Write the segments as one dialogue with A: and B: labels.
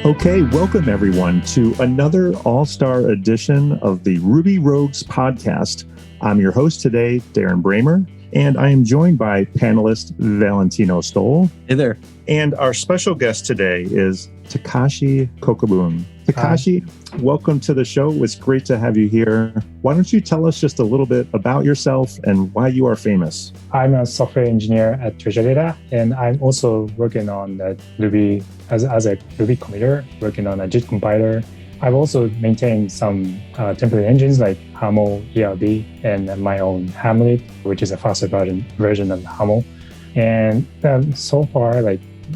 A: Okay, welcome everyone to another all-star edition of the Ruby Rogues podcast. I'm your host today, Darren Bramer, and I am joined by panelist Valentino Stoll.
B: Hey there.
A: And our special guest today is Takashi Kokubun. Takashi, welcome to the show. It's great to have you here. Why don't you tell us just a little bit about yourself and why you are famous?
C: I'm a software engineer at Treasure Data, and I'm also working on Ruby as a Ruby committer, working on a JIT compiler. I've also maintained some template engines like Haml, ERB, and my own Hamlet, which is a faster version of Haml. And so far,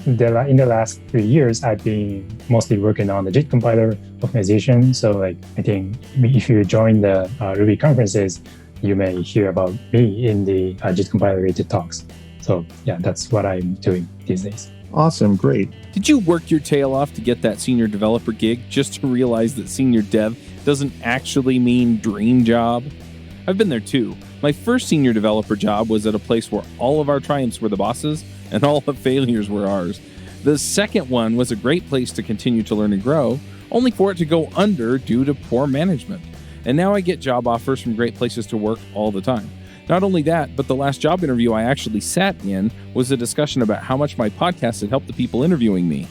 C: in the last 3 years, I've been mostly working on the JIT compiler optimization. So I think if you join the Ruby conferences, you may hear about me in the JIT compiler related talks. So yeah, that's what I'm doing these days.
A: Awesome. Great.
B: Did you work your tail off to get that senior developer gig just to realize that senior dev doesn't actually mean dream job? I've been there too. My first senior developer job was at a place where all of our triumphs were the bosses and all the failures were ours. The second one was a great place to continue to learn and grow, only for it to go under due to poor management. And now I get job offers from great places to work all the time. Not only that, but the last job interview I actually sat in was a discussion about how much my podcast had helped the people interviewing me.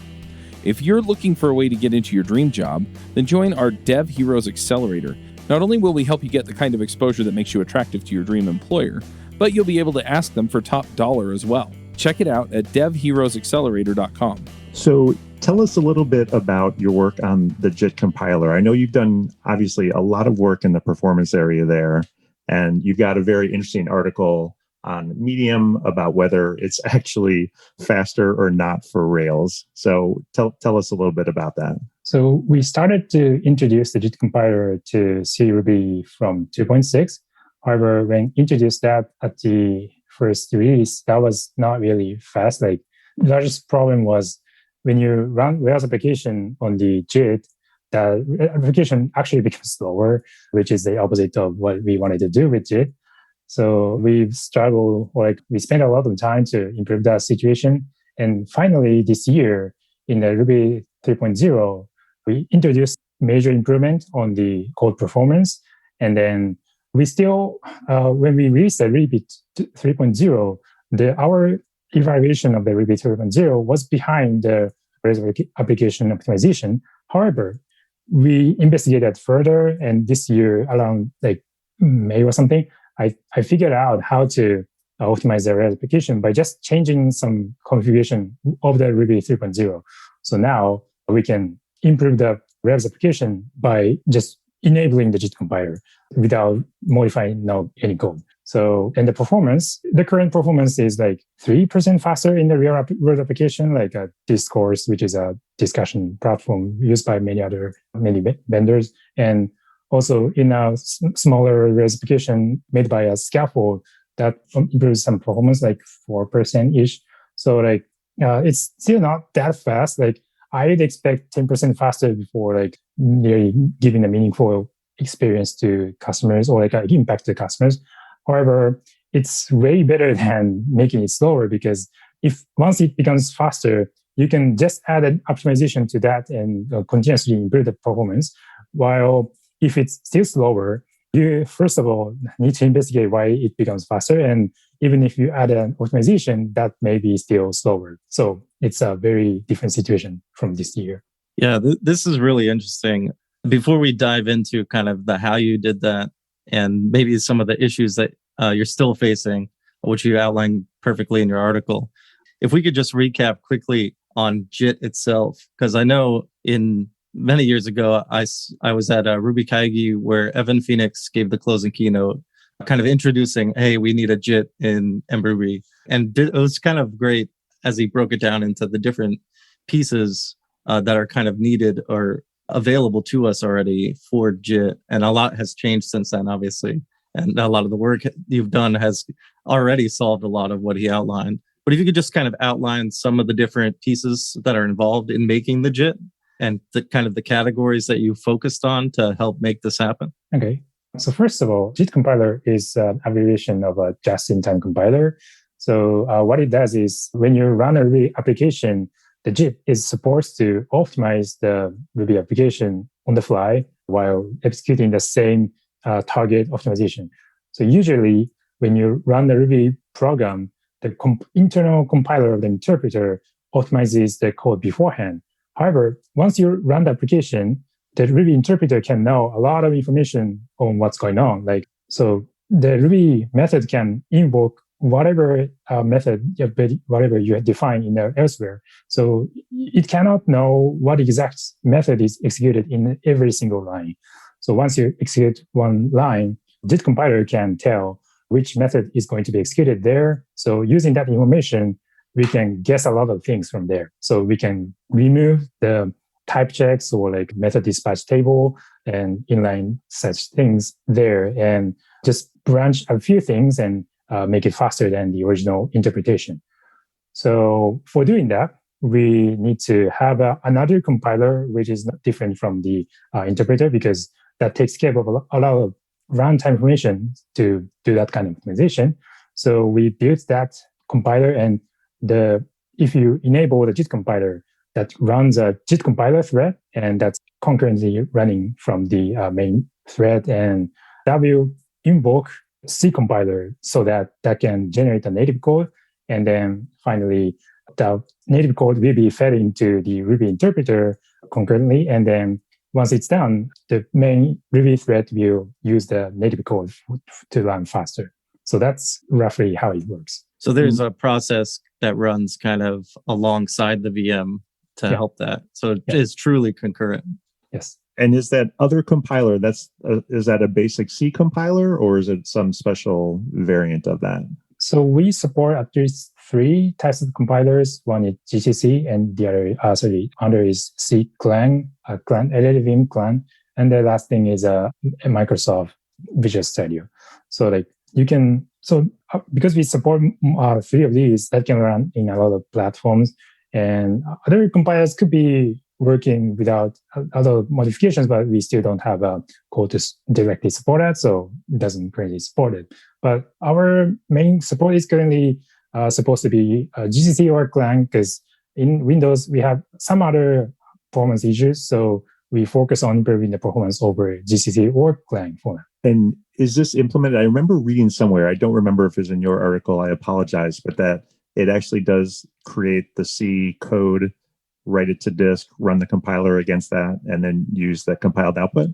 B: If you're looking for a way to get into your dream job, then join our Dev Heroes Accelerator. Not only will we help you get the kind of exposure that makes you attractive to your dream employer, but you'll be able to ask them for top dollar as well. Check it out at devheroesaccelerator.com.
A: So tell us a little bit about your work on the JIT compiler. I know you've done, obviously, a lot of work in the performance area there, and you've got a very interesting article on Medium about whether it's actually faster or not for Rails. So tell us a little bit about that.
C: So we started to introduce the JIT compiler to C Ruby from 2.6. However, when introduced that at the first release, that was not really fast. The largest problem was when you run Rails application on the JIT, the application actually becomes slower, which is the opposite of what we wanted to do with JIT. So we struggled, we spent a lot of time to improve that situation. And finally, this year in the Ruby 3.0, we introduced major improvement on the code performance. And then we still, when we released the Ruby 3.0, our evaluation of the Ruby 3.0 was behind the Rails application optimization. However, we investigated further, and this year, around May or something, I figured out how to optimize the Rails application by just changing some configuration of the Ruby 3.0. So now we can improve the Rails application by just enabling the JIT compiler without modifying any code. So, and the current performance is 3% faster in the real world application, like a Discourse, which is a discussion platform used by many vendors. And also in a smaller Rails application made by a scaffold that improves some performance, 4%-ish. So it's still not that fast. I'd expect 10% faster before really giving a meaningful experience to customers or impact to customers. However, it's way better than making it slower, because once it becomes faster, you can just add an optimization to that and continuously improve the performance. While if it's still slower, you first of all need to investigate why it becomes faster. And even if you add an optimization, that may be still slower. So it's a very different situation from this year.
D: Yeah, this is really interesting. Before we dive into kind of the how you did that and maybe some of the issues that you're still facing, which you outlined perfectly in your article, if we could just recap quickly on JIT itself, because I know many years ago, I was at a Ruby Kaigi where Evan Phoenix gave the closing keynote, kind of introducing, hey, we need a JIT in mRuby. And it was kind of great as he broke it down into the different pieces that are kind of needed or available to us already for JIT. And a lot has changed since then, obviously. And a lot of the work you've done has already solved a lot of what he outlined. But if you could just kind of outline some of the different pieces that are involved in making the JIT and the kind of the categories that you focused on to help make this happen.
C: Okay. So first of all, JIT compiler is an abbreviation of a just-in-time compiler. So what it does is when you run a Ruby application, the JIT is supposed to optimize the Ruby application on the fly while executing the same target optimization. So usually when you run the Ruby program, the internal compiler of the interpreter optimizes the code beforehand. However, once you run the application, the Ruby interpreter can know a lot of information on what's going on. Like, so the Ruby method can invoke whatever method, whatever you define in there elsewhere. So it cannot know what exact method is executed in every single line. So once you execute one line, JIT compiler can tell which method is going to be executed there. So using that information, we can guess a lot of things from there. So we can remove the type checks or like method dispatch table and inline such things there and just branch a few things and make it faster than the original interpretation. So for doing that, we need to have another compiler, which is not different from the interpreter, because that takes care of a lot of runtime information to do that kind of optimization. So we built that compiler, and if you enable the JIT compiler, that runs a JIT compiler thread, and that's concurrently running from the main thread, and that will invoke C compiler so that can generate a native code. And then finally, the native code will be fed into the Ruby interpreter concurrently. And then once it's done, the main Ruby thread will use the native code to run faster. So that's roughly how it works.
D: So there's a process that runs kind of alongside the VM to help that. So it's truly concurrent.
C: Yes.
A: And is that other compiler, is that a basic C compiler, or is it some special variant of that?
C: So we support at least 3 types of compilers. One is GCC, and the other is C Clang, LLVM Clang, and the last thing is a Microsoft Visual Studio. So like you can, because we support 3 of these, that can run in a lot of platforms, and other compilers could be working without other modifications, but we still don't have a code to directly support that, so it doesn't currently support it. But our main support is currently supposed to be GCC or Clang, because in Windows, we have some other performance issues, so we focus on improving the performance over GCC or Clang for now.
A: And is this implemented? I remember reading somewhere, I don't remember if it's in your article, I apologize, but that it actually does create the C code, write it to disk, run the compiler against that, and then use the compiled output?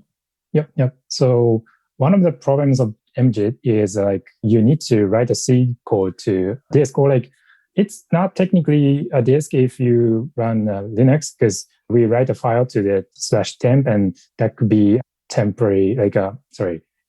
C: Yep. So one of the problems of MJIT is like you need to write a C code to disk, or like it's not technically a disk if you run Linux, because we write a file to the /temp, and that could be temporary, like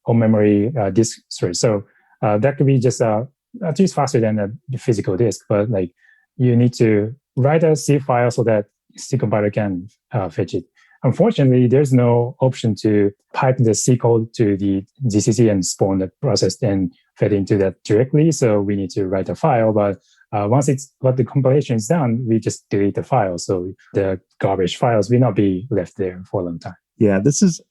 C: home memory disk. So that could be just at least faster than a physical disk, but like you need to write a C file so that C compiler can fetch it. Unfortunately, there's no option to pipe the C code to the GCC and spawn the process and fed into that directly. So we need to write a file, but once the compilation is done, we just delete the file. So the garbage files will not be left there for a long time.
A: Yeah,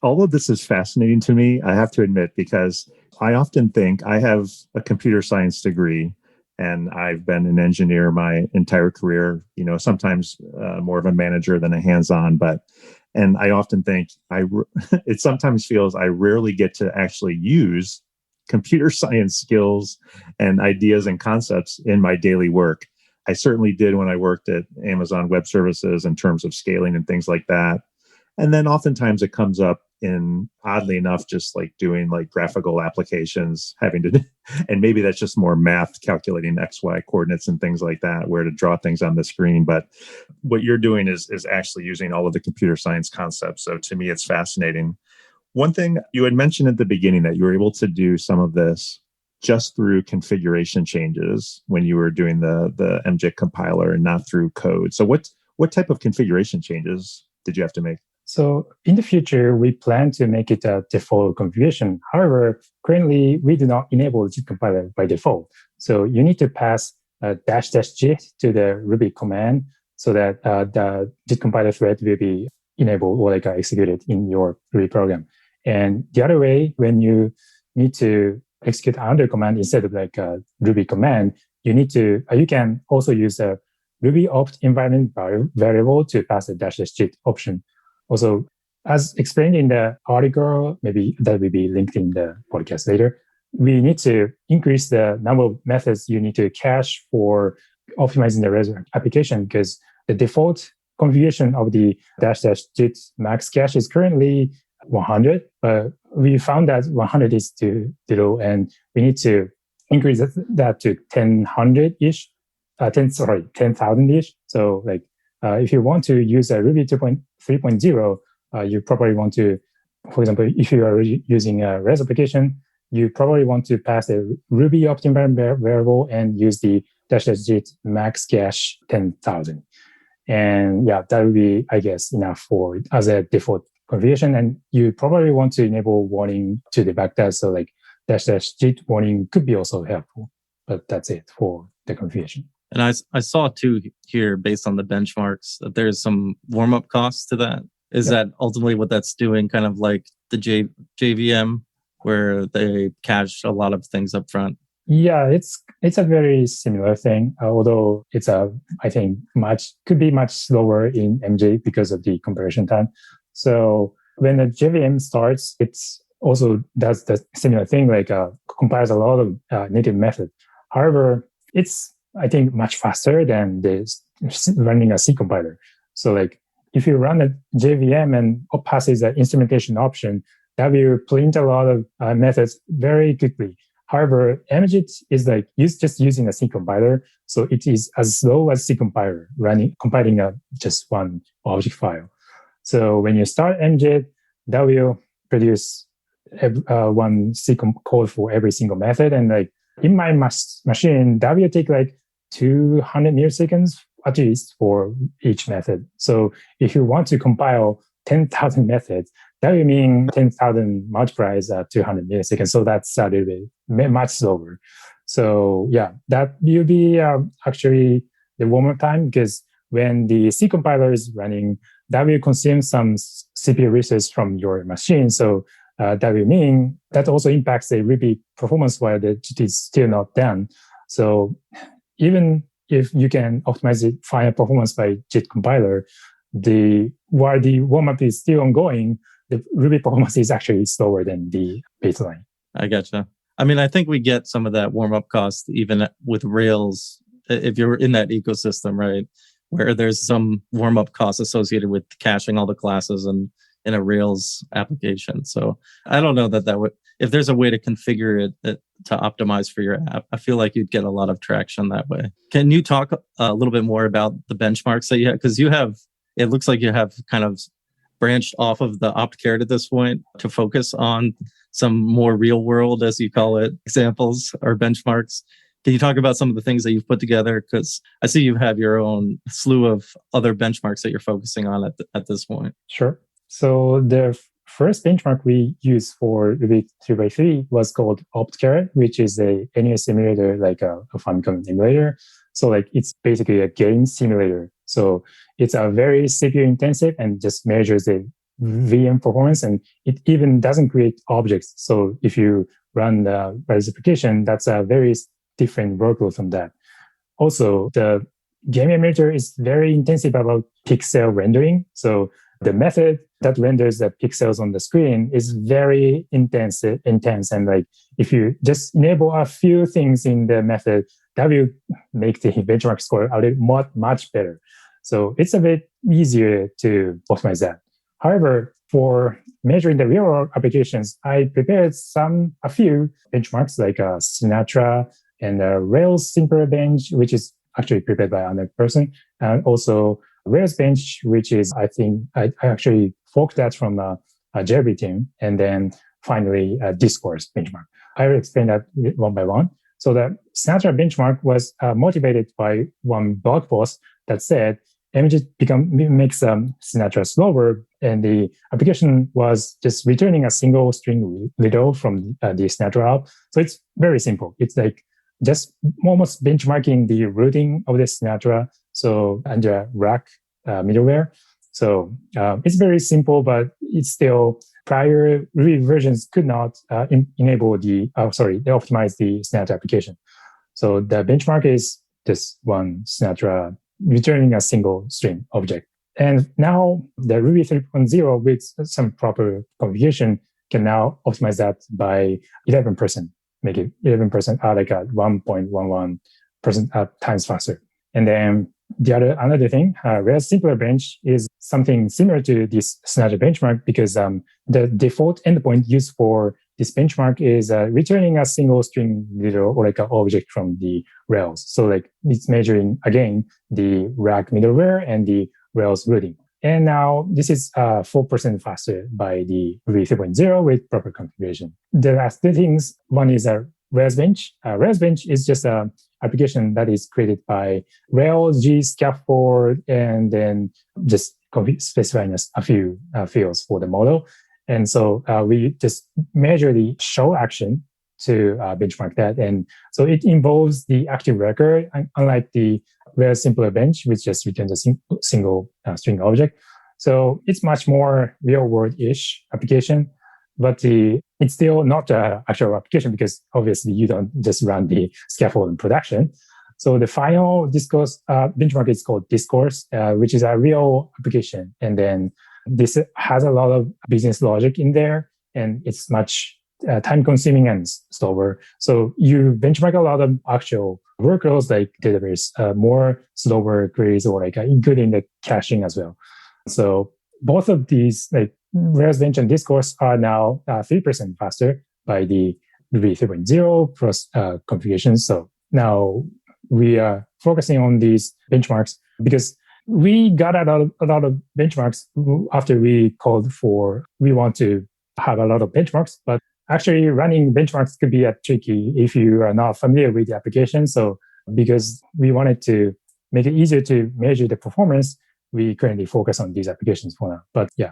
A: all of this is fascinating to me, I have to admit, because I often think I have a computer science degree, and I've been an engineer my entire career, sometimes more of a manager than a hands-on, and I often think it sometimes feels I rarely get to actually use computer science skills and ideas and concepts in my daily work. I certainly did when I worked at Amazon Web Services in terms of scaling and things like that. And then oftentimes it comes up in, oddly enough, just like doing like graphical applications, and maybe that's just more math, calculating XY coordinates and things like that, where to draw things on the screen. But what you're doing is actually using all of the computer science concepts. So to me, it's fascinating. One thing you had mentioned at the beginning, that you were able to do some of this just through configuration changes when you were doing the MJIT compiler and not through code. So what type of configuration changes did you have to make?
C: So in the future, we plan to make it a default configuration. However, currently, we do not enable JIT compiler by default. So you need to pass --JIT to the Ruby command so that the JIT compiler thread will be enabled or like executed in your Ruby program. And the other way, when you need to execute another command instead of like a Ruby command, you can also use a Ruby opt environment variable to pass the --JIT option. Also, as explained in the article, maybe that will be linked in the podcast later, we need to increase the number of methods you need to cache for optimizing the REST application, because the default configuration of the --JIT max cache is currently 100, but we found that 100 is too low, and we need to increase that to 10,000-ish. So like if you want to use a Ruby 3.0, you probably want to, for example, if you are using a REST application, you probably want to pass a Ruby opt environment variable and use the --JIT max cache 10,000. And yeah, that would be, I guess, enough for as a default configuration. And you probably want to enable warning to debug that. So like --JIT warning could be also helpful, but that's it for the configuration.
D: And I saw too here, based on the benchmarks, that there's some warm-up costs to that. Is that ultimately what that's doing, kind of like the JVM, where they cache a lot of things up front?
C: Yeah, it's a very similar thing, although it's I think could be much slower in MJ because of the comparison time. So when the JVM starts, it's also does the similar thing, like compiles a lot of native method. However, it's, I think, much faster than running a C compiler. So like if you run a JVM and passes the instrumentation option, that will print a lot of methods very quickly. However, MJIT is like just using a C compiler, so it is as slow as C compiler compiling just one object file. So when you start MJIT, that will produce one C code for every single method, and like in my machine, that will take like 200 milliseconds at least for each method. So if you want to compile 10,000 methods, that will mean 10,000 multiplies 200 milliseconds. So that's a little bit much slower. So yeah, that will be actually the warm-up time, because when the C compiler is running, that will consume some CPU resources from your machine. So that will mean that also impacts the Ruby performance while the JIT is still not done. So even if you can optimize the final performance by JIT compiler, while the warm-up is still ongoing, the Ruby performance is actually slower than the baseline.
D: I gotcha. I mean, I think we get some of that warm-up cost even with Rails, if you're in that ecosystem, right? Where there's some warm-up costs associated with caching all the classes and in a Rails application. So I don't know that would, if there's a way to configure it to optimize for your app, I feel like you'd get a lot of traction that way. Can you talk a little bit more about the benchmarks that you have? Because it looks like you have kind of branched off of the opt-caret at this point to focus on some more real world, as you call it, examples or benchmarks. Can you talk about some of the things that you've put together? Because I see you have your own slew of other benchmarks that you're focusing on at this point.
C: Sure. So the first benchmark we used for Ruby 3x3 was called opt-caret, which is a NES simulator, like a Famicom emulator. So like it's basically a game simulator. So it's a very CPU intensive and just measures the VM performance, and it even doesn't create objects. So if you run the Rails application, that's a very different workload from that. Also, the game emulator is very intensive about pixel rendering. So the method that renders the pixels on the screen is very intense. And like if you just enable a few things in the method, that will make the benchmark score a little much better. So it's a bit easier to optimize that. However, for measuring the real world applications, I prepared a few benchmarks like Sinatra and Rails Simpler Bench, which is actually prepared by another person, and also Rails Bench, which is, I think, I actually forked that from a JRB team, and then finally a Discourse benchmark. I will explain that one by one. So the Sinatra benchmark was motivated by one blog post that said, MJIT makes Sinatra slower, and the application was just returning a single string literal from the Sinatra app. So it's very simple. It's like just almost benchmarking the routing of the Sinatra, so under rack middleware. So it's very simple, but it's still prior Ruby versions could not enable they optimize the Sinatra application. So the benchmark is just one Sinatra returning a single string object. And now the Ruby 3.0 with some proper configuration can now optimize that by 11%, make it 11% like a 1.11% times faster. And then another thing, Rails simpler bench is something similar to this Snagger benchmark because the default endpoint used for this benchmark is returning a single string literal or like an object from the Rails. So like it's measuring again the rack middleware and the Rails routing. And now this is 4% faster by the Ruby 3.0 with proper configuration. The last two things, one is a Rails bench. Rails bench is just an application that is created by Rails, G, scaffold, and then just specifying a few fields for the model. And so we just measure the show action to benchmark that. And so it involves the active record, unlike the Rails simpler bench, which just returns a single string object. So it's much more real-world-ish application, but it's still not an actual application because obviously you don't just run the scaffold in production. So the final discourse benchmark is called Discourse, which is a real application. And then this has a lot of business logic in there, and it's much time-consuming and slower. So you benchmark a lot of actual workloads like database, more slower queries, or like including the caching as well. So both of these, like Rails Bench and Discourse, are now 3% faster by the Ruby 3.0 plus configurations. So now we are focusing on these benchmarks because we got a lot of benchmarks after we want to have a lot of benchmarks, but actually running benchmarks could be tricky if you are not familiar with the application. So because we wanted to make it easier to measure the performance, we currently focus on these applications for now. But yeah,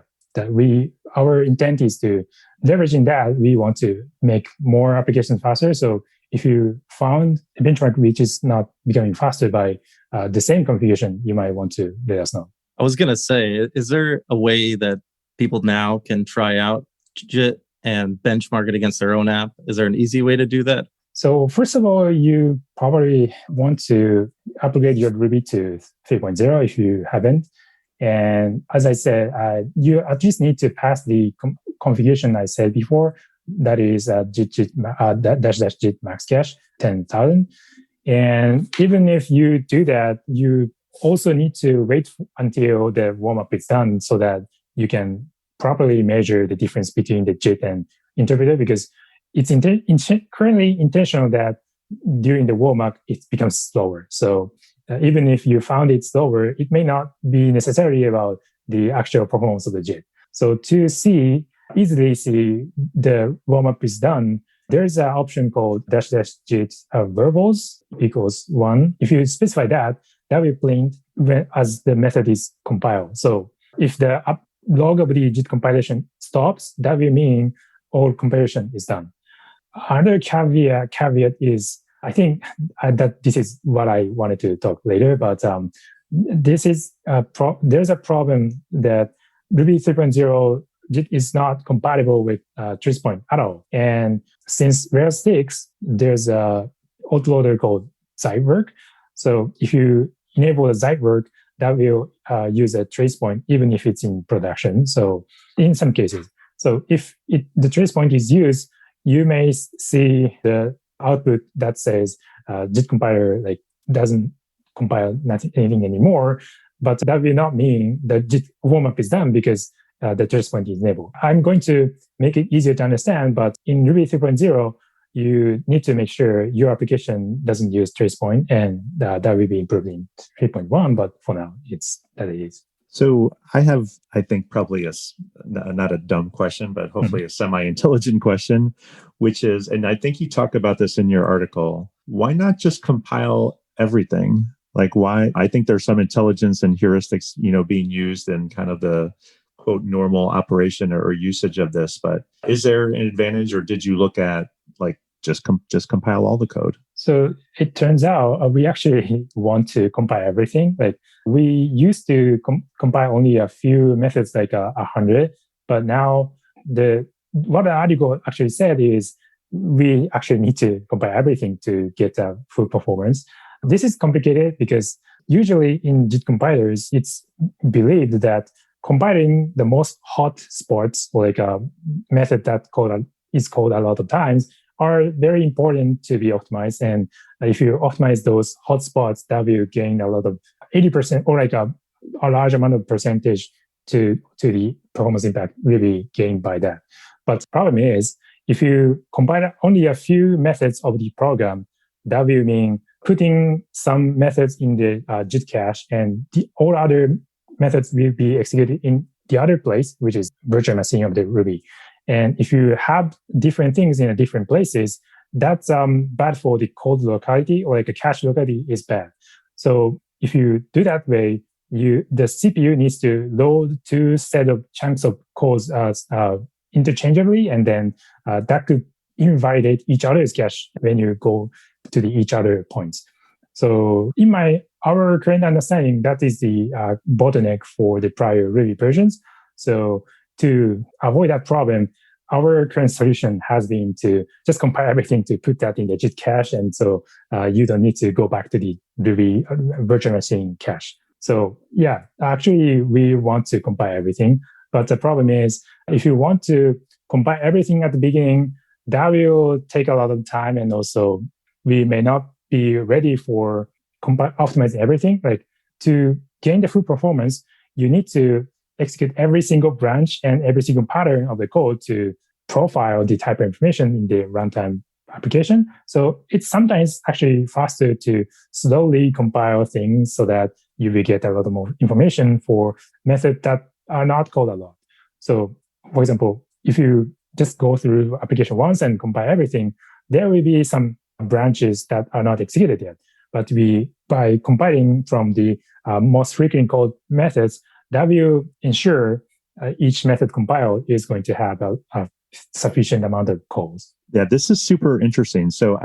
C: our intent is to leveraging that. We want to make more applications faster. So if you found a benchmark which is not becoming faster by the same configuration, you might want to let us know.
D: I was going to say, is there a way that people now can try out JIT and benchmark it against their own app? Is there an easy way to do that?
C: So first of all, you probably want to upgrade your Ruby to 3.0 if you haven't. And as I said, you at least need to pass the configuration I said before. That is JIT max cache 10,000. And even if you do that, you also need to wait until the warm-up is done so that you can properly measure the difference between the JIT and interpreter, because it's currently intentional that during the warm-up, it becomes slower. So even if you found it slower, it may not be necessarily about the actual performance of the JIT. So to easily see the warm-up is done, there's an option called --JIT verbals equals 1. If you specify that will print as the method is compiled. So if the log of the JIT compilation stops, that will mean all compilation is done. Another caveat is, I think that this is what I wanted to talk later, but this is there's a problem that Ruby 3.0 JIT is not compatible with tracepoint at all. And since Rails 6, there's a autoloader called Zywork. So if you enable the Zywork, that will use a tracepoint even if it's in production. So in some cases, so if the tracepoint is used, you may see the output that says JIT compiler doesn't compile anything anymore, but that will not mean that JIT warm-up is done because the tracepoint is enabled. I'm going to make it easier to understand, but in Ruby 3.0, you need to make sure your application doesn't use tracepoint, and that will be improved in 3.1, but for now, it's that it is.
A: So I have, I think, probably not a dumb question, but hopefully a semi-intelligent question, which is, and I think you talk about this in your article, why not just compile everything? Like why? I think there's some intelligence and heuristics, being used in kind of the quote normal operation or usage of this, but is there an advantage, or did you look at just compile all the code?
C: So it turns out we actually want to compile everything. We used to compile only a few methods, 100, but now what the article actually said is we actually need to compile everything to get full performance. This is complicated because usually in JIT compilers, it's believed that compiling the most hot spots, like a method that is called a lot of times, are very important to be optimized. And if you optimize those hot spots, that will gain a lot of 80% or like a large amount of percentage to the performance impact will be gained by that. But the problem is, if you combine only a few methods of the program, that will mean putting some methods in the JIT cache, and all other methods will be executed in the other place, which is virtual machine of the Ruby. And if you have different things in different places, that's bad for the code locality, or like a cache locality is bad. So if you do that way, the CPU needs to load two set of chunks of code interchangeably, and then that could invalidate each other's cache when you go to each other points. So in our current understanding, that is the bottleneck for the prior Ruby versions. So to avoid that problem, our current solution has been to just compile everything to put that in the JIT cache, and so you don't need to go back to the Ruby virtual machine cache. So yeah, actually we want to compile everything, but the problem is if you want to compile everything at the beginning, that will take a lot of time, and also we may not be ready for optimizing everything. Like, to gain the full performance, you need to execute every single branch and every single pattern of the code to profile the type of information in the runtime application. So it's sometimes actually faster to slowly compile things so that you will get a lot more information for methods that are not called a lot. So for example, if you just go through application once and compile everything, there will be some branches that are not executed yet. But by compiling from the most frequently called methods, that will ensure each method compiled is going to have a sufficient amount of calls.
A: Yeah, this is super interesting. So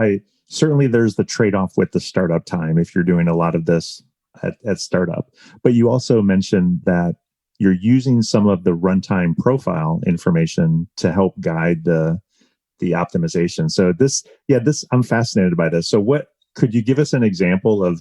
A: certainly there's the trade-off with the startup time if you're doing a lot of this at startup. But you also mentioned that you're using some of the runtime profile information to help guide the optimization. So I'm fascinated by this. So could you give us an example of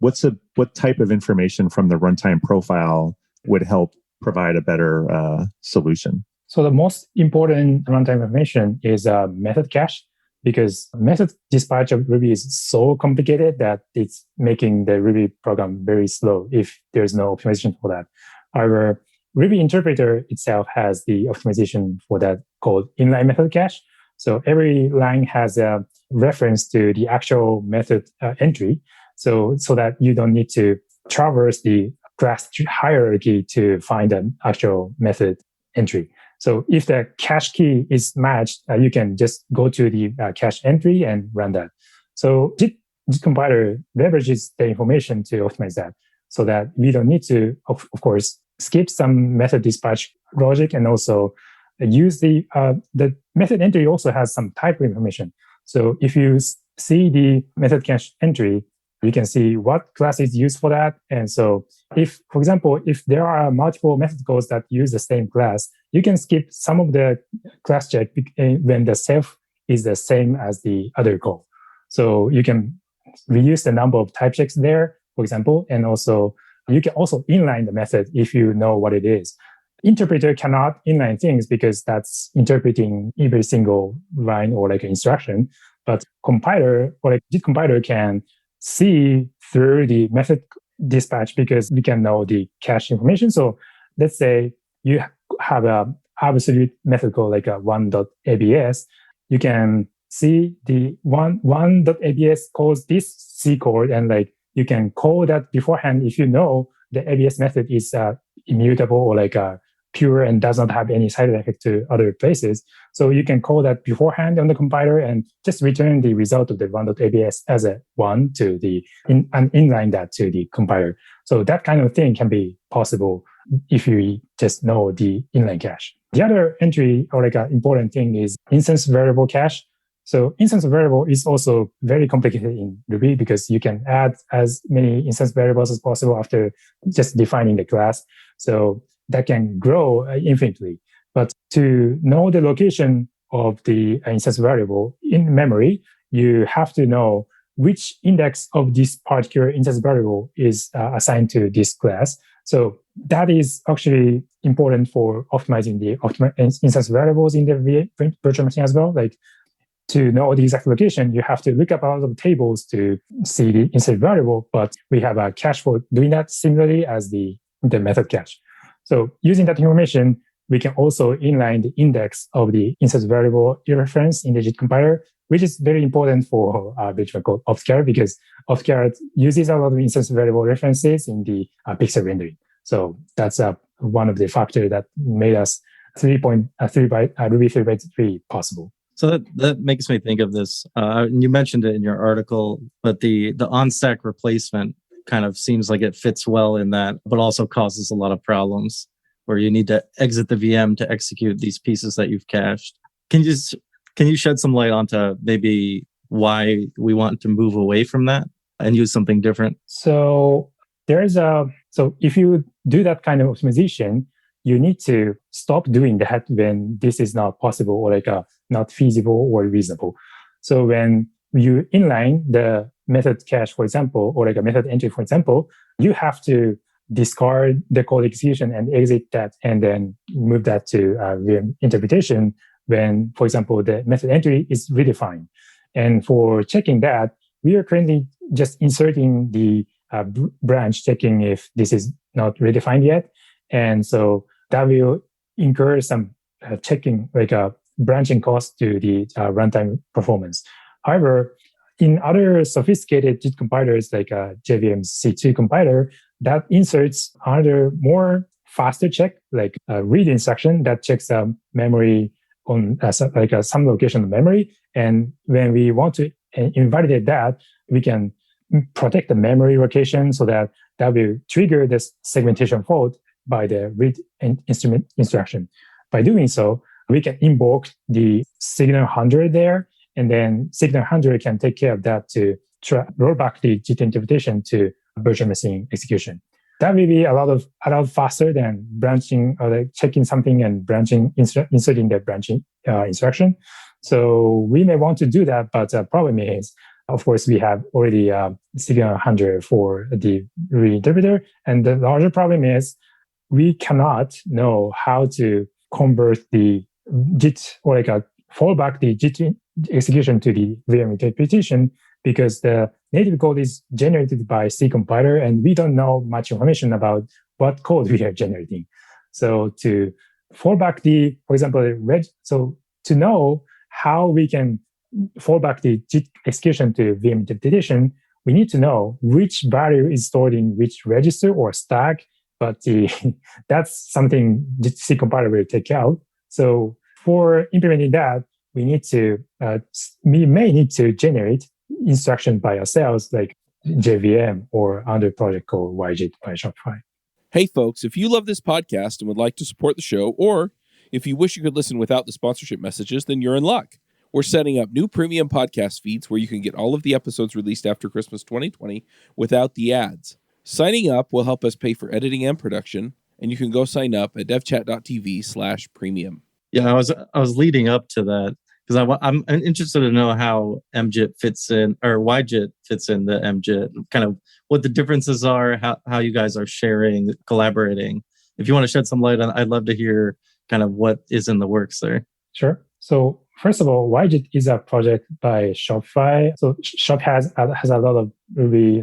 A: what type of information from the runtime profile would help provide a better solution?
C: So the most important runtime information is method cache, because method dispatch of Ruby is so complicated that it's making the Ruby program very slow if there's no optimization for that. However, Ruby interpreter itself has the optimization for that called inline method cache. So every line has a reference to the actual method entry, so that you don't need to traverse the class hierarchy to find an actual method entry. So if the cache key is matched, you can just go to the cache entry and run that. So JIT compiler leverages the information to optimize that, so that we don't need to, of course, skip some method dispatch logic, and also use the method entry also has some type information. So if you see the method cache entry, you can see what class is used for that. And so if, for example, if there are multiple method calls that use the same class, you can skip some of the class check when the self is the same as the other call. So you can reduce the number of type checks there, for example, and also you can also inline the method if you know what it is. Interpreter cannot inline things because that's interpreting every single line or like an instruction. But compiler, or like JIT compiler, can see through the method dispatch because we can know the cache information. So let's say you have a absolute method called like a one.abs. You can see the one.abs calls this C code, and like you can call that beforehand if you know the ABS method is immutable or like pure and does not have any side effect to other places. So you can call that beforehand on the compiler and just return the result of the one.abs as a one to and inline that to the compiler. So that kind of thing can be possible if you just know the inline cache. The other entry or like an important thing is instance variable cache. So instance variable is also very complicated in Ruby because you can add as many instance variables as possible after just defining the class. So that can grow infinitely. But to know the location of the instance variable in memory, you have to know which index of this particular instance variable is assigned to this class. So that is actually important for optimizing the instance variables in the virtual machine as well. Like, to know the exact location, you have to look up a lot of tables to see the instance variable, but we have a cache for doing that similarly as the method cache. So using that information, we can also inline the index of the instance variable reference in the JIT compiler, which is very important for benchmark called Optcar, because Optcar uses a lot of instance variable references in the pixel rendering. So that's one of the factors that made us Ruby 3.3 possible.
D: So that makes me think of this. You mentioned it in your article, but the on-stack replacement kind of seems like it fits well in that, but also causes a lot of problems where you need to exit the VM to execute these pieces that you've cached. Can you shed some light onto maybe why we want to move away from that and use something different?
C: So if you do that kind of optimization, you need to stop doing that when this is not possible or like not feasible or reasonable. So when you inline the method cache, for example, or like a method entry, for example, you have to discard the code execution and exit that and then move that to VM interpretation when, for example, the method entry is redefined. And for checking that, we are currently just inserting the branch, checking if this is not redefined yet. And so that will incur some checking, like a branching cost to the runtime performance. However, in other sophisticated JIT compilers like JVM's C2 compiler, that inserts another more faster check, like a read instruction that checks memory on some location of memory. And when we want to invalidate that, we can protect the memory location so that will trigger this segmentation fault by the read instrument instruction. By doing so, we can invoke the signal 100 there, and then signal 100 can take care of that to roll back the JIT interpretation to virtual machine execution. That will be a lot faster than branching or like checking something and branching, inserting the branching instruction. So we may want to do that, but the problem is, of course, we have already signal 100 for the reinterpreter. And the larger problem is we cannot know how to convert the JIT or like a fallback the JIT execution to the VM interpretation, because the native code is generated by C compiler and we don't know much information about what code we are generating. So to fallback for example, so to know how we can fallback the JIT execution to VM interpretation, we need to know which value is stored in which register or stack, but that's something C compiler will take out. So for implementing that, we may need to generate instruction by ourselves, like JVM or under project called YJIT by Shopify.
B: Hey folks, if you love this podcast and would like to support the show, or if you wish you could listen without the sponsorship messages, then you're in luck. We're setting up new premium podcast feeds where you can get all of the episodes released after Christmas 2020 without the ads. Signing up will help us pay for editing and production, and you can go sign up at devchat.tv/premium.
D: Yeah, I was leading up to that because I'm interested to know how MJIT fits in, or YJIT fits in the MJIT, kind of what the differences are, how you guys are sharing, collaborating. If you want to shed some light on, I'd love to hear kind of what is in the works there.
C: Sure. So first of all, YJIT is a project by Shopify. So Shop has a lot of Ruby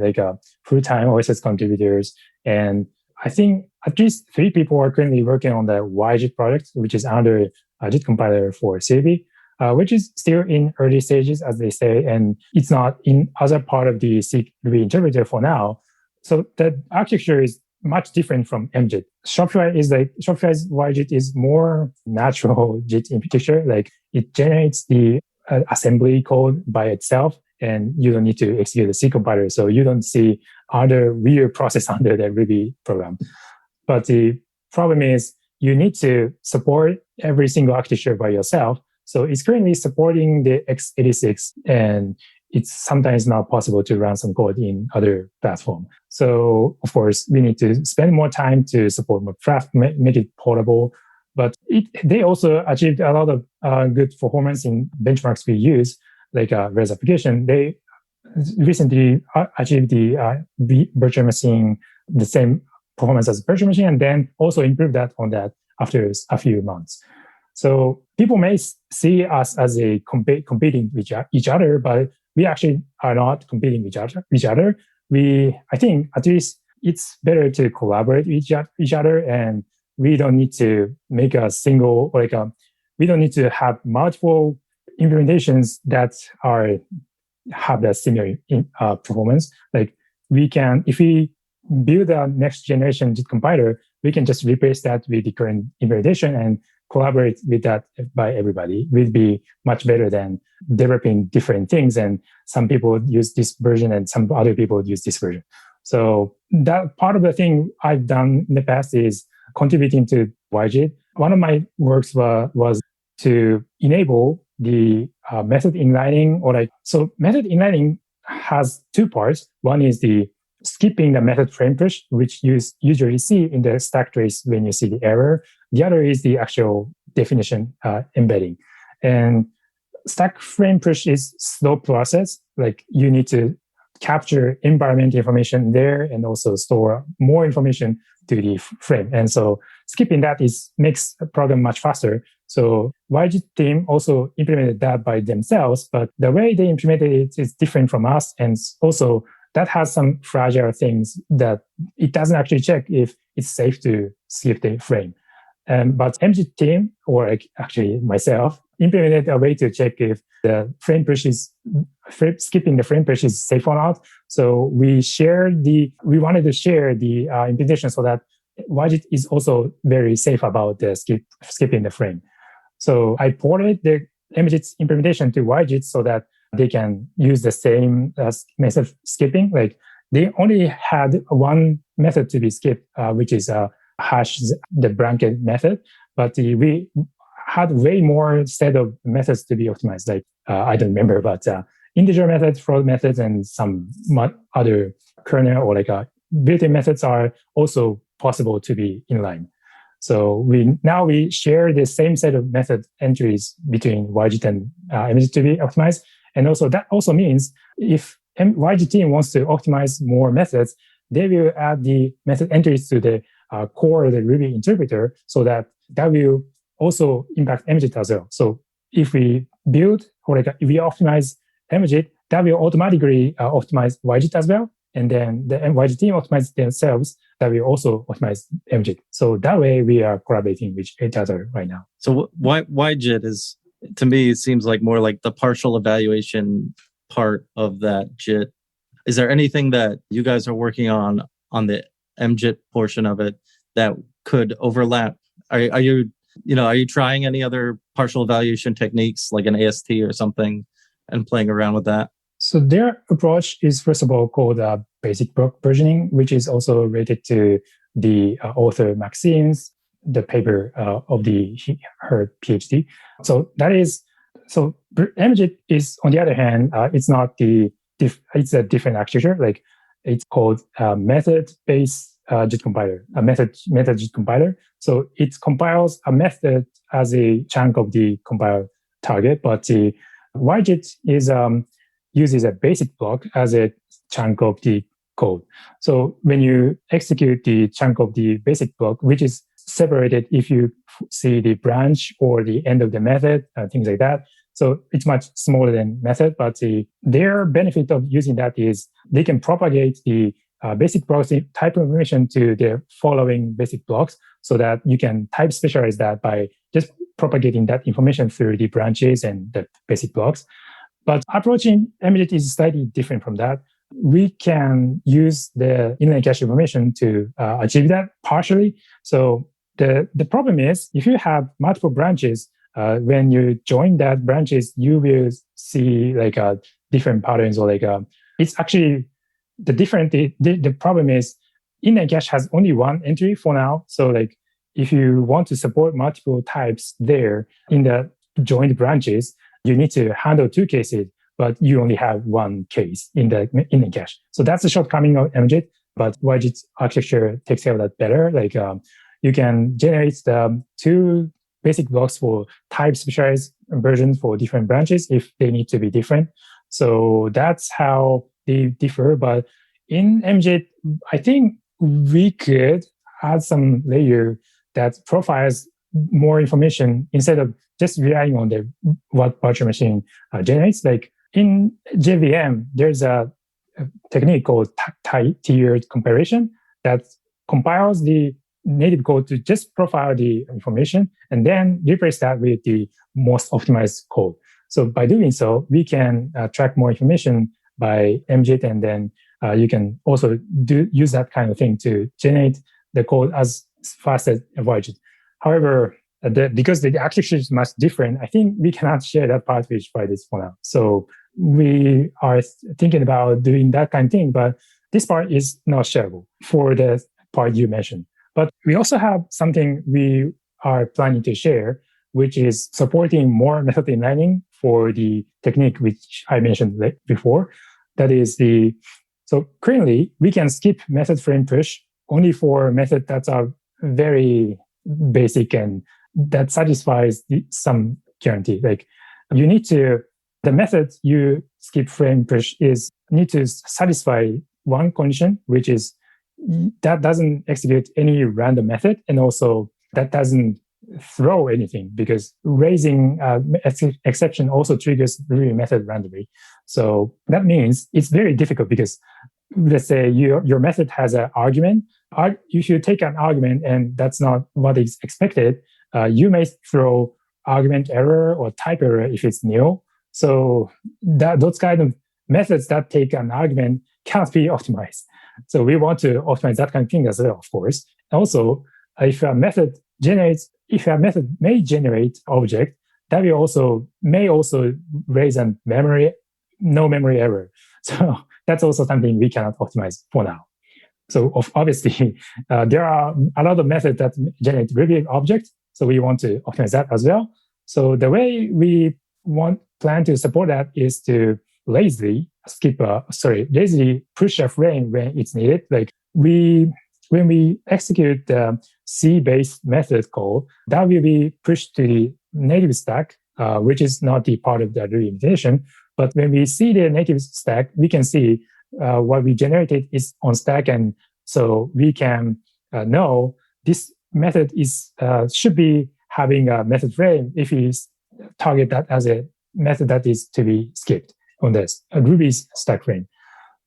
C: full-time OSS contributors, and I think at least 3 people are currently working on the YJIT project, which is under a JIT compiler for CRB, which is still in early stages, as they say, and it's not in other part of the C Ruby interpreter for now. So the architecture is much different from MJIT. Shopify's YJIT is more natural JIT architecture. Like it generates the assembly code by itself, and you don't need to execute the C compiler. So you don't see other weird process under the Ruby program. But the problem is you need to support every single architecture by yourself. So it's currently supporting the x86, and it's sometimes not possible to run some code in other platform. So of course, we need to spend more time to support more craft, make it portable. But they also achieved a lot of good performance in benchmarks we use, like REST application. They recently achieved the virtual machine, the same performance as virtual machine, and then also improved that on that after a few months. So people may see us as a competing with each other, but we actually are not competing with each other. I think at least it's better to collaborate with each other, and we don't need to make a single, we don't need to have multiple implementations that have that similar performance. Like we can, if we build a next generation JIT compiler, we can just replace that with the current implementation and collaborate with that by everybody. Will be much better than developing different things. And some people use this version and some other people use this version. So that part of the thing I've done in the past is contributing to YJIT. One of my works was to enable the method inlining, so method inlining has two parts. One is the skipping the method frame push, which you usually see in the stack trace when you see the error. The other is the actual definition embedding. And stack frame push is slow process. Like you need to capture environment information there and also store more information to the frame. And so skipping that makes a program much faster. So YJIT team also implemented that by themselves, but the way they implemented it is different from us. And also that has some fragile things that it doesn't actually check if it's safe to skip the frame. But MJIT team, or actually myself, implemented a way to check if the frame push skipping the frame push is safe or not. So we wanted to share the implementation so that YJIT is also very safe about the skipping the frame. So I ported the MJIT's implementation to YJIT so that they can use the same method skipping. Like they only had one method to be skipped, which is hash the blanket method, but we had way more set of methods to be optimized. Like I don't remember, but integer methods, float methods, and some other kernel or built-in methods are also possible to be inline. So we share the same set of method entries between YJIT and MJIT to be optimized. And also that also means if YJIT team wants to optimize more methods, they will add the method entries to the core of the Ruby interpreter, so that will also impact MJIT as well. So if we build or if we optimize MJIT, that will automatically optimize YJIT as well. And then the YJIT team optimize themselves, that will also optimize MJIT. So that way we are collaborating with each other right now.
D: So YJIT is, to me, it seems like more like the partial evaluation part of that JIT. Is there anything that you guys are working on the MJIT portion of it that could overlap? Are you trying any other partial evaluation techniques like an AST or something and playing around with that?
C: So their approach is, first of all, called basic block versioning, which is also related to the author Maxine's, the paper of her PhD. So MJIT is, on the other hand, it's not it's a different architecture. Like it's called method-based JIT compiler, a method JIT compiler. So it compiles a method as a chunk of the compile target, but the YJIT uses a basic block as a chunk of the code. So when you execute the chunk of the basic block, which is separated if you see the branch or the end of the method, things like that. So it's much smaller than method, but their benefit of using that is they can propagate the basic blocks type information to the following basic blocks, so that you can type specialize that by just propagating that information through the branches and the basic blocks. But approaching MJIT is slightly different from that. We can use the inline cache information to achieve that partially. So the problem is, if you have multiple branches, when you join that branches, you will see different patterns, or it's actually the problem is inline cache has only one entry for now. So if you want to support multiple types there in the joined branches, you need to handle two cases, but you only have one case in the inline cache. So that's the shortcoming of MJIT, but YJIT architecture takes care of that better. You can generate the two basic blocks for type specialized versions for different branches if they need to be different. So that's how they differ. But in MJIT, I think we could add some layer that profiles more information instead of just relying on the what virtual machine generates. Like in JVM, there's a technique called tiered comparison that compiles the native code to just profile the information and then replace that with the most optimized code. So by doing so, we can track more information by MJIT, and then you can also use that kind of thing to generate the code as fast as YJIT. However, because the architecture is much different, I think we cannot share that part with this for now. So we are thinking about doing that kind of thing, but this part is not shareable for the part you mentioned. But we also have something we are planning to share, which is supporting more method inlining for the technique which I mentioned before. That is so currently we can skip method frame push only for methods that are very basic and that satisfies some guarantee. Like the method you skip frame push need to satisfy one condition, which is that doesn't execute any random method, and also that doesn't throw anything, because raising exception also triggers the method randomly. So that means it's very difficult, because let's say your method has an argument. If you take an argument and that's not what is expected, you may throw argument error or type error if it's nil. So those kind of methods that take an argument can't be optimized. So we want to optimize that kind of thing as well, of course. Also, if a method may generate object, that may also raise a no memory error. So that's also something we cannot optimize for now. So obviously, there are a lot of methods that generate Ruby objects. So we want to optimize that as well. So the way we plan to support that is to lazily push a frame when it's needed. Like when we execute the C-based method call, that will be pushed to the native stack, which is not the part of the Ruby implementation. But when we see the native stack, we can see what we generated is on stack, and so we can know this method should be having a method frame if we target that as a method that is to be skipped on this Ruby's stack frame.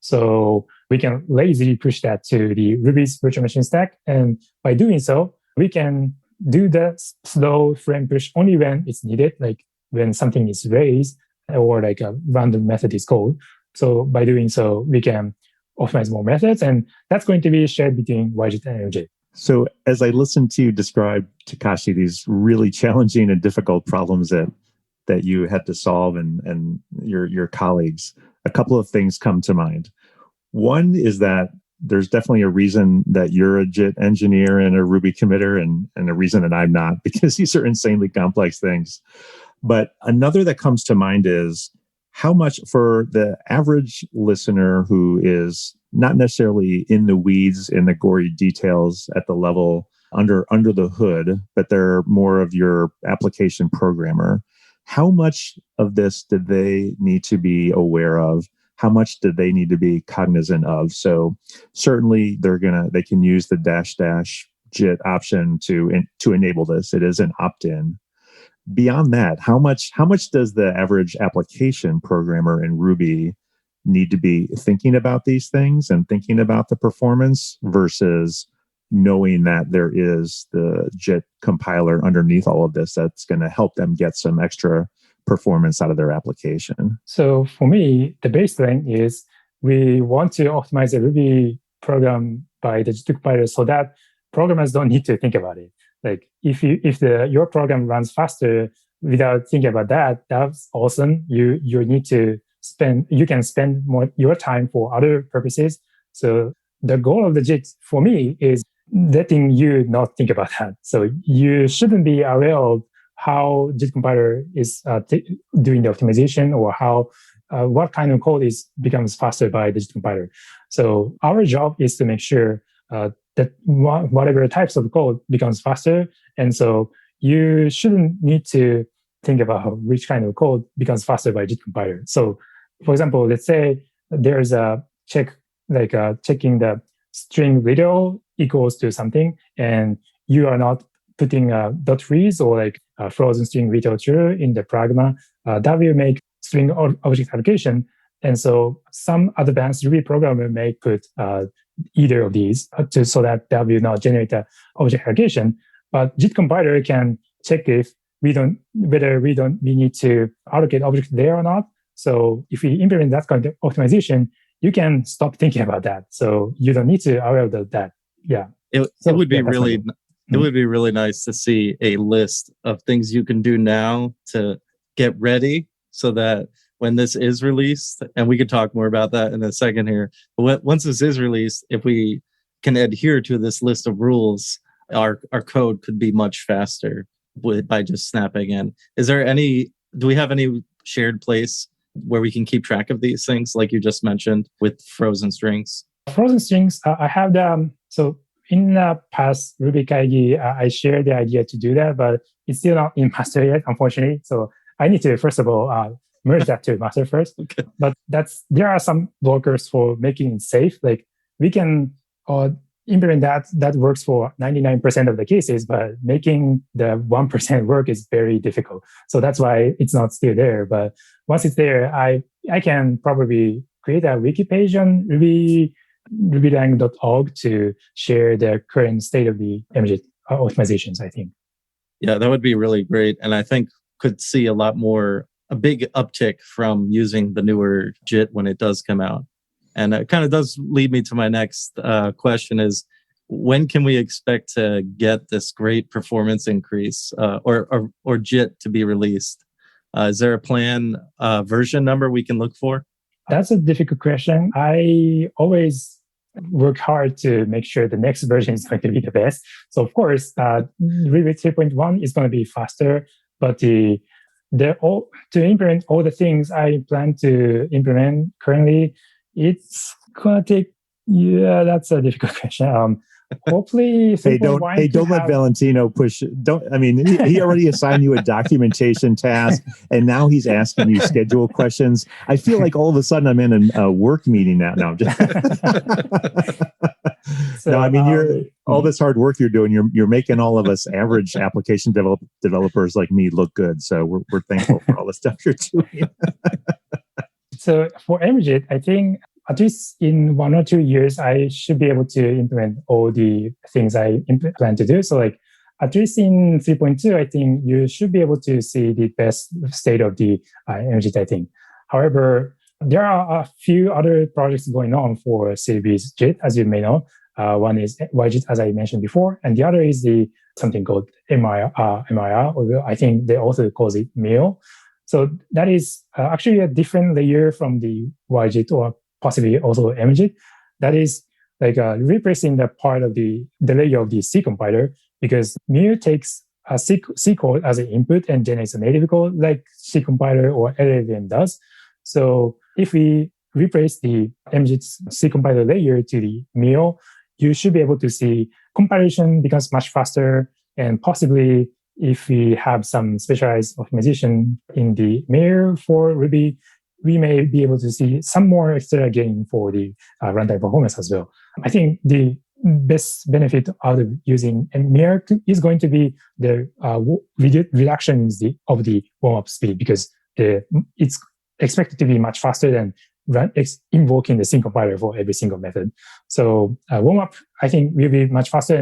C: So we can lazily push that to the Ruby's virtual machine stack, and by doing so, we can do the slow frame push only when it's needed, like when something is raised or like a random method is called. So by doing so, we can optimize more methods, and that's going to be shared between YJIT and MJ.
A: So as I listen to you describe, Takashi, these really challenging and difficult problems that you had to solve and your colleagues, a couple of things come to mind. One is that there's definitely a reason that you're a JIT engineer and a Ruby committer, and a reason that I'm not, because these are insanely complex things. But another that comes to mind is how much, for the average listener who is not necessarily in the weeds, in the gory details at the level under the hood, but they're more of your application programmer, how much of this did they need to be aware of? How much did they need to be cognizant of? So certainly they can use the -- JIT option to enable this. It is an opt-in. Beyond that, how much does the average application programmer in Ruby need to be thinking about these things and thinking about the performance, versus knowing that there is the JIT compiler underneath all of this that's going to help them get some extra performance out of their application?
C: So for me, the baseline is we want to optimize a Ruby program by the JIT compiler so that programmers don't need to think about it. Like if your program runs faster without thinking about that, that's awesome. You can spend more your time for other purposes. So the goal of the JIT for me is letting you not think about that. So you shouldn't be aware of how JIT compiler is doing the optimization, or how what kind of code becomes faster by the JIT compiler. So our job is to make sure that whatever types of code becomes faster. And so you shouldn't need to think about which kind of code becomes faster by JIT compiler. So For example, let's say there's a check, like checking the string literal equals to something, and you are not putting dot freeze or like frozen string literal true in the pragma. That will make string object allocation. And so some advanced Ruby programmer may put either of these so that will not generate an object allocation. But JIT compiler can check if we need to allocate object there or not. So if we implement that kind of optimization, you can stop thinking about that. So you don't need to aware of that. Yeah.
D: It would be really nice to see a list of things you can do now to get ready so that when this is released, and we could talk more about that in a second here, but once this is released, if we can adhere to this list of rules, our code could be much faster by just snapping in. Do we have any shared place where we can keep track of these things, like you just mentioned with frozen strings?
C: Frozen strings, I have so in the past Ruby Kaigi, I shared the idea to do that, but it's still not in master yet, unfortunately. So I need to, first of all, merge that to master first.
D: Okay.
C: But there are some blockers for making it safe. Like we can implement that works for 99% of the cases, but making the 1% work is very difficult. So that's why it's not still there. But once it's there, I can probably create a wiki page on rubylang.org to share the current state of the MJIT optimizations, I think.
D: Yeah, that would be really great. And I think could see a big uptick from using the newer JIT when it does come out. And it kind of does lead me to my next question is, when can we expect to get this great performance increase or JIT to be released? Is there a plan version number we can look for?
C: That's a difficult question. I always work hard to make sure the next version is going to be the best. So of course, Ruby 3.1 is going to be faster, but to implement all the things I plan to implement currently, it's going to take, that's a difficult question. Hopefully,
A: don't let Valentino push. He already assigned you a documentation task, and now he's asking you schedule questions. I feel like all of a sudden I'm in a work meeting now. No, you're all this hard work you're doing. You're making all of us average application developers like me look good. So we're thankful for all the stuff you're doing.
C: So for MJIT, I think at least in 1 or 2 years, I should be able to implement all the things I plan to do. So like at least in 3.2, I think you should be able to see the best state of the MJIT, I think. However, there are a few other projects going on for series JIT, as you may know. One is YJIT, as I mentioned before, and the other is something called MIR, although I think they also call it MIL. So that is actually a different layer from the YJIT or possibly also MJIT. That is like replacing the part of the layer of the C compiler, because MIL takes a C code as an input and generates a native code like C compiler or LLVM does. So if we replace the MJIT C compiler layer to the MIL, you should be able to see compilation becomes much faster, and possibly if we have some specialized optimization in the MIL for Ruby, we may be able to see some more extra gain for the runtime performance as well. I think the best benefit out of using MIR is going to be the reduction of the warm-up speed, because it's expected to be much faster than invoking the sync compiler for every single method. So warm-up, I think, will be much faster,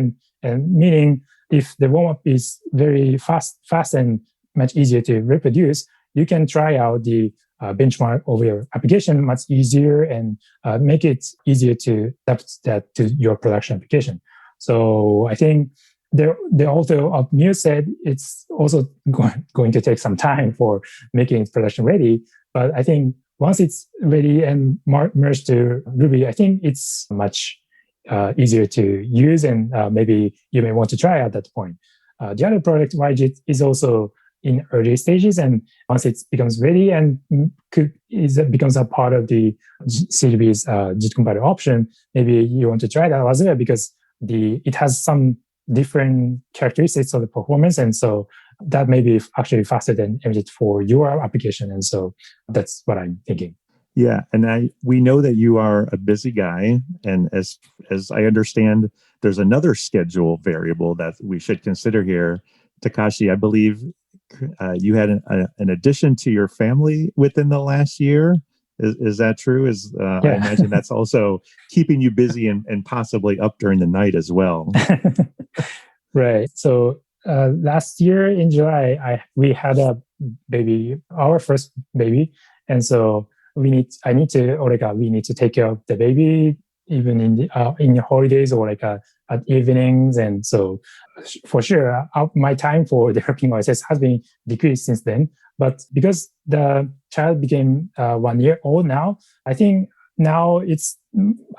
C: and meaning if the warm-up is very fast and much easier to reproduce, you can try out the benchmark of your application much easier and make it easier to adapt that to your production application. So I think the author of MIL said it's also going to take some time for making it production ready. But I think once it's ready and merged to Ruby, I think it's much easier to use, and maybe you may want to try at that point. The other project, YJIT, is also in early stages, and once it becomes ready and becomes a part of the CDB's JIT compiler option, maybe you want to try that as well, because it has some different characteristics of the performance, and so that may be actually faster than MJIT for your application, and so that's what I'm thinking.
A: Yeah, and we know that you are a busy guy, and as I understand, there's another schedule variable that we should consider here. Takashi, I believe you had an addition to your family within the last year. Is that true? I
C: Yeah.
A: imagine that's also keeping you busy and possibly up during the night as well.
C: Right. So last year in July, we had a baby, our first baby, and so we need to take care of the baby even in the holidays or at evenings, and so for sure, my time for developing OSS has been decreased since then. But because the child became 1 year old now, I think now it's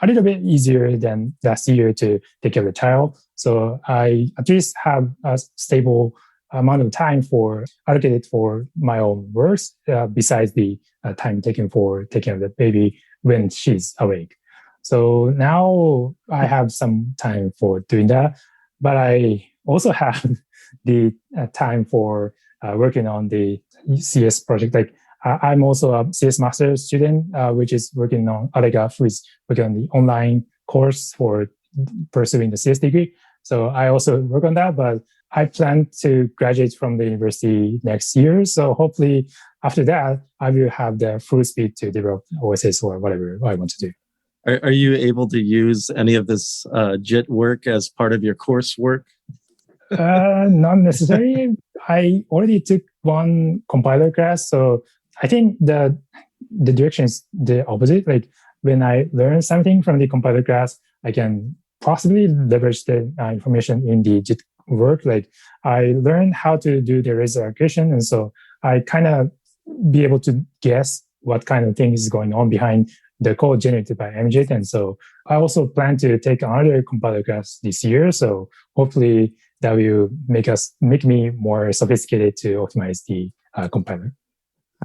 C: a little bit easier than last year to take care of the child. So I at least have a stable amount of time allocated for my own works, besides the time taken for taking care of the baby when she's awake. So now I have some time for doing that, but I also have the time for working on the CS project. Like I'm also a CS master student, which is working on Alega, who is working on the online course for pursuing the CS degree. So I also work on that, but I plan to graduate from the university next year. So hopefully after that, I will have the full speed to develop OSS or whatever I want to do.
D: Are you able to use any of this JIT work as part of your coursework?
C: Not necessarily. I already took one compiler class, so I think the direction is the opposite. Like when I learn something from the compiler class, I can possibly leverage the information in the JIT work. Like I learned how to do the razor allocation, and so I kind of be able to guess what kind of thing is going on behind the code generated by MJIT. And so I also plan to take another compiler class this year. So hopefully that will make me more sophisticated to optimize the compiler.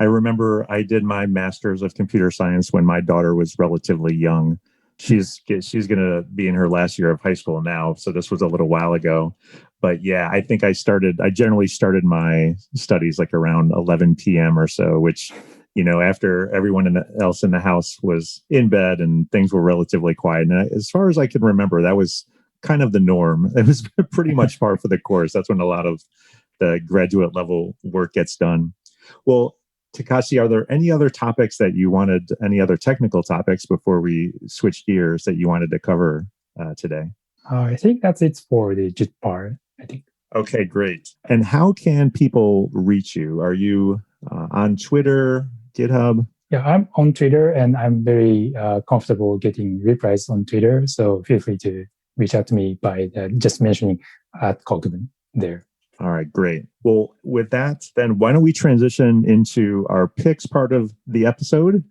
A: I remember I did my master's of computer science when my daughter was relatively young. She's going to be in her last year of high school now, so this was a little while ago. But yeah, I think I generally started my studies like around 11 p.m. or so, which, after everyone else in the house was in bed and things were relatively quiet. And as far as I can remember, that was kind of the norm. It was pretty much par for the course. That's when a lot of the graduate level work gets done. Well, Takashi, are there any other topics any other technical topics before we switch gears that you wanted to cover today?
C: I think that's it for the JIT part, I think.
A: Okay, great. And how can people reach you? Are you on Twitter, GitHub?
C: Yeah, I'm on Twitter, and I'm very comfortable getting replies on Twitter. So feel free to reach out to me by just mentioning at Kokubun there.
A: All right, great. Well, with that, then why don't we transition into our picks part of the episode?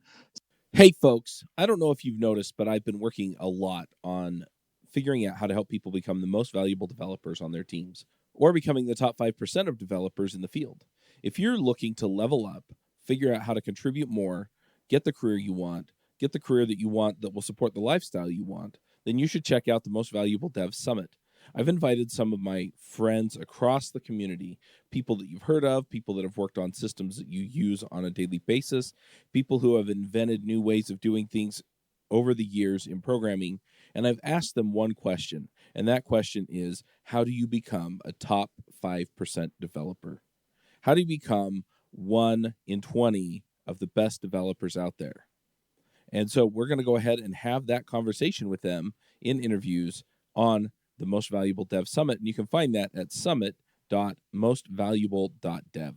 B: Hey, folks, I don't know if you've noticed, but I've been working a lot on figuring out how to help people become the most valuable developers on their teams or becoming the top 5% of developers in the field. If you're looking to level up, figure out how to contribute more, get the career you want, get the career that you want that will support the lifestyle you want, then you should check out the Most Valuable Dev Summit. I've invited some of my friends across the community, people that you've heard of, people that have worked on systems that you use on a daily basis, people who have invented new ways of doing things over the years in programming, and I've asked them one question, and that question is, how do you become a top 5% developer? How do you become 1 in 20 of the best developers out there? And so we're going to go ahead and have that conversation with them in interviews on the Most Valuable Dev Summit, and you can find that at summit.mostvaluable.dev.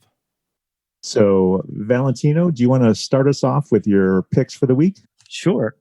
A: So, Valentino, do you want to start us off with your picks for the week?
D: Sure.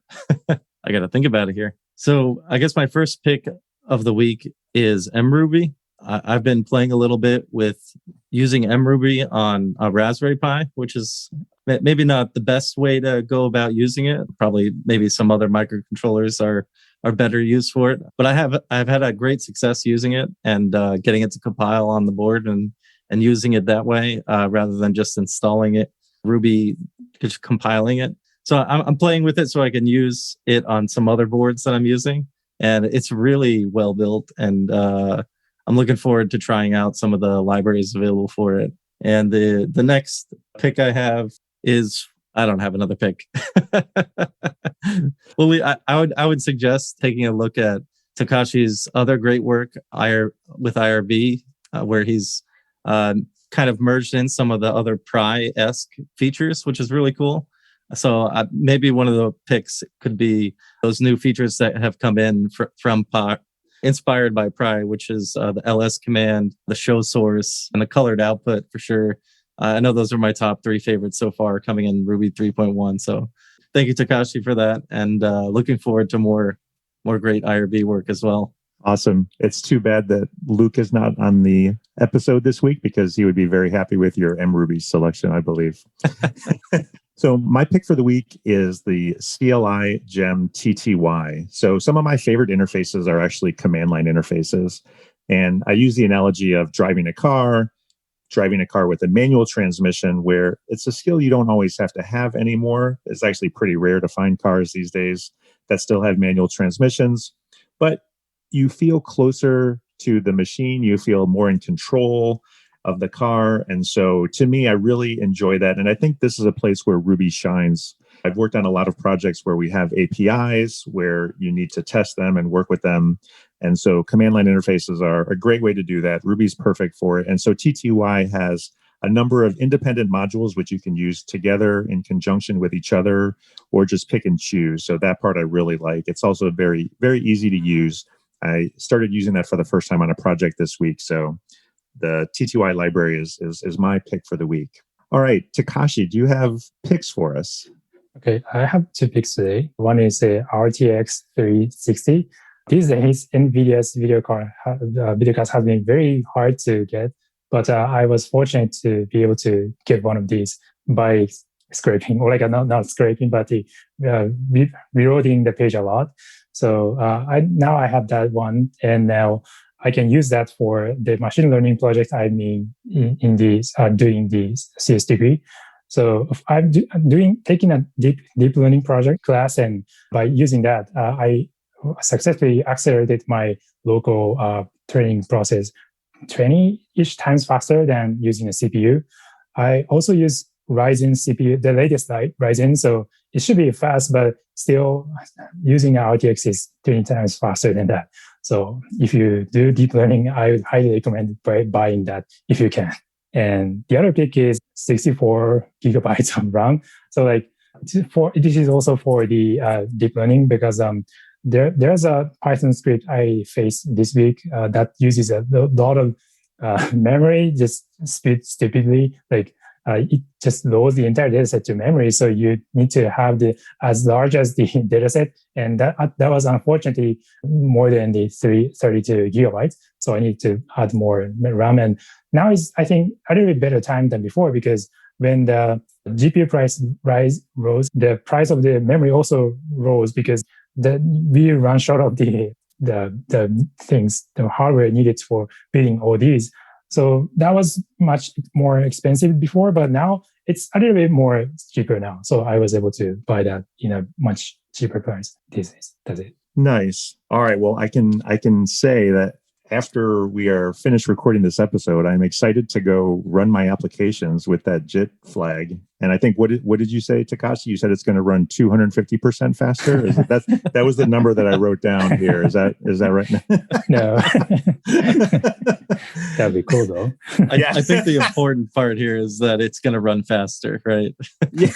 D: I got to think about it here. So I guess my first pick of the week is mRuby. I've been playing a little bit with using mRuby on a Raspberry Pi, which is maybe not the best way to go about using it. Probably maybe some other microcontrollers are better used for it. But I've had a great success using it and getting it to compile on the board and using it that way rather than just installing it, Ruby, just compiling it. So I'm playing with it so I can use it on some other boards that I'm using. And it's really well built. And I'm looking forward to trying out some of the libraries available for it. And the next pick I have is I don't have another pick. Well, I would suggest taking a look at Takashi's other great work with IRB, where he's kind of merged in some of the other Pry-esque features, which is really cool. So maybe one of the picks could be those new features that have come in from inspired by Pry, which is the ls command, the show source, and the colored output for sure. I know those are my top 3 favorites so far coming in Ruby 3.1. So thank you, Takashi, for that. And looking forward to more great IRB work as well.
A: Awesome. It's too bad that Luke is not on the episode this week because he would be very happy with your mRuby selection, I believe. So my pick for the week is the CLI Gem TTY. So some of my favorite interfaces are actually command line interfaces. And I use the analogy of driving a car with a manual transmission, where it's a skill you don't always have to have anymore. It's actually pretty rare to find cars these days that still have manual transmissions, but you feel closer to the machine. You feel more in control of the car. And so to me, I really enjoy that. And I think this is a place where Ruby shines. I've worked on a lot of projects where we have APIs where you need to test them and work with them. And so command line interfaces are a great way to do that. Ruby's perfect for it. And so TTY has a number of independent modules which you can use together in conjunction with each other or just pick and choose. So that part I really like. It's also very, very easy to use. I started using that for the first time on a project this week. So the TTY library is my pick for the week. All right, Takashi, do you have picks for us?
C: Okay, I have 2 picks today. One is the RTX 360. These days, NVIDIA's video cards have been very hard to get, but I was fortunate to be able to get one of these by scraping, or not scraping, but reloading the page a lot. So now I have that one, and now I can use that for the machine learning project I'm in doing the CS degree. So I'm taking a deep learning project class, and by using that, I successfully accelerated my local training process 20-ish times faster than using a CPU. I also use Ryzen CPU, the latest Ryzen, so it should be fast, but still using RTX is 20 times faster than that. So if you do deep learning, I would highly recommend buying that if you can. And the other pick is 64 gigabytes of RAM. So this is also for the deep learning, because there's a Python script I faced this week that uses a lot of memory, just stupidly. It just loads the entire data set to memory. So you need to have as large as the data set. And that was unfortunately more than the 32 gigabytes. So I need to add more RAM. And now is, I think, a little bit better time than before, because when the GPU price rose, the price of the memory also rose, because we run short of the hardware needed for building all these. So that was much more expensive before, but now it's a little bit more cheaper now. So I was able to buy that in a much cheaper price these days. That's it.
A: Nice. All right. Well, I can say that after we are finished recording this episode, I'm excited to go run my applications with that JIT flag. And I think, what did you say, Takashi? You said it's going to run 250% faster. That was the number that I wrote down here. Is that right?
C: No. That'd be cool though.
D: I think the important part here is that it's going to run faster, right?
A: Yeah.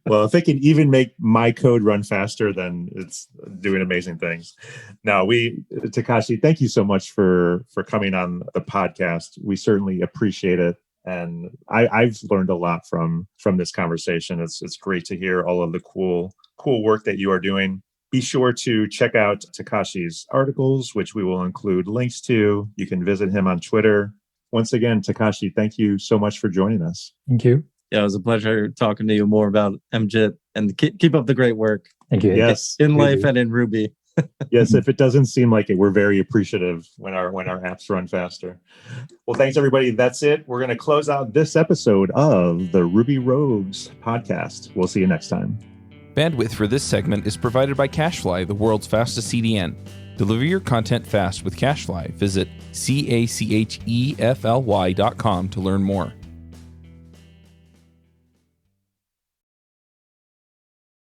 A: Well, if it can even make my code run faster, then it's doing amazing things. Now, Takashi, thank you so much for coming on the podcast. We certainly appreciate it. And I've learned a lot from this conversation. It's great to hear all of the cool work that you are doing. Be sure to check out Takashi's articles, which we will include links to. You can visit him on Twitter. Once again, Takashi, thank you so much for joining us.
C: Thank you.
D: Yeah, it was a pleasure talking to you more about MJIT, and keep up the great work.
C: Thank you.
A: Yes,
D: in life and in Ruby.
A: Yes, if it doesn't seem like it, we're very appreciative when our apps run faster. Well, thanks everybody. That's it. We're going to close out this episode of the Ruby Rogues podcast. We'll see you next time.
B: Bandwidth for this segment is provided by CacheFly, the world's fastest CDN. Deliver your content fast with CacheFly. Visit CACHEFLY.com to learn more.